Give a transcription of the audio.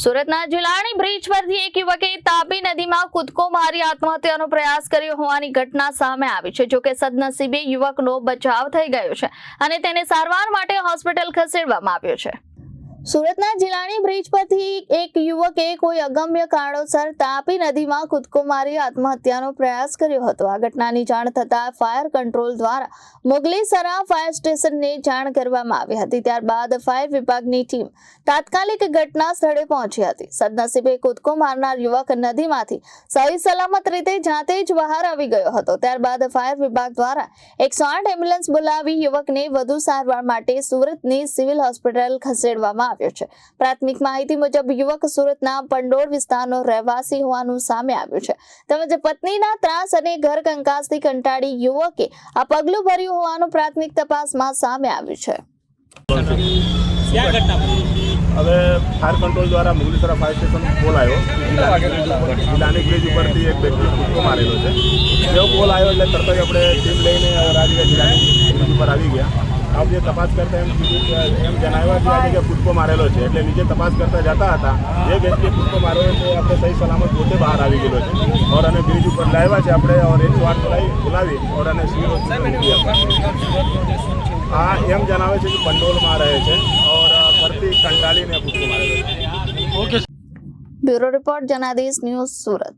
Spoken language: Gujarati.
સુરતના જિલાણી બ્રિજ પરથી એક યુવકે તાપી નદીમાં કૂદકો મારી આત્મહત્યાનો પ્રયાસ કર્યો હોવાની ઘટના સામે આવી છે। જોકે સદનસીબે યુવકનો બચાવ થઈ ગયો છે અને તેને સારવાર માટે હોસ્પિટલ ખસેડવામાં આવ્યો છે। સુરતના જિલાણી બ્રિજ પરથી એક યુવકે કોઈ અગમ્ય કારણોસર તાપી નદીમાં કૂદકો મારી આત્મહત્યાનો પ્રયાસ કર્યો હતો। આ ઘટનાની જાણ થતાં ફાયર કંટ્રોલ દ્વારા મુગલીસરા ફાયર સ્ટેશનને જાણ કરવામાં આવી હતી। ત્યારબાદ ફાયર વિભાગની ટીમ તાત્કાલિક ઘટના સ્થળે પહોંચી હતી। સદનસીબે કૂદકો મારનાર યુવક નદીમાંથી સહી સલામત રીતે જાતે જ બહાર આવી ગયો હતો। ત્યારબાદ ફાયર વિભાગ દ્વારા 108 એમ્બ્યુલન્સ બોલાવી યુવકને વધુ સારવાર માટે સુરતની સિવિલ હોસ્પિટલ ખસેડવામાં આવ્યો છે। પ્રાથમિક માહિતી મુજબ યુવક સુરતના પંડોળ વિસ્તારનો રહેવાસી હોવાનું સામે આવ્યું છે। તેમજ પત્નીના ત્રાસ અને ઘર કંકાસથી કંટાળી યુવકે આ પગલું ભર્યું હોવાનું પ્રાથમિક તપાસમાં સામે આવ્યું છે। હવે ફાયર કંટ્રોલ દ્વારા મુગલીસરા ફાયર સ્ટેશન કોલ આવ્યો જિલ્લાની બ્રિજ ઉપરથી એક વ્યક્તિ કૂદકો મારેલો છે। જેવો કોલ આવ્યો એટલે તરત જ આપણે ટીમ લઈને રાજ્ય જિલ્લાની બ્રિજ ઉપર આવી ગયા। આપણે તપાસ કરતા એમ જણાવ્યા કે કૂદકો મારેલો છે એટલે નીચે તપાસ કરતા જતા હતા। જે વ્યક્તિએ કૂદકો મારેલો છે આપણે સહી સલામત પોતે બહાર આવી ગયેલો છે और અને બ્રિજ ઉપર લાવ્યા છે આપણે और 108 બોલાવી और અને સિવિલ આ એમ જણાવે છે કે પંડોળમાં રહે છે और ફરતી કંટાળીને કૂદકો મારેલો છે। Bureau report Janadesh news Surat.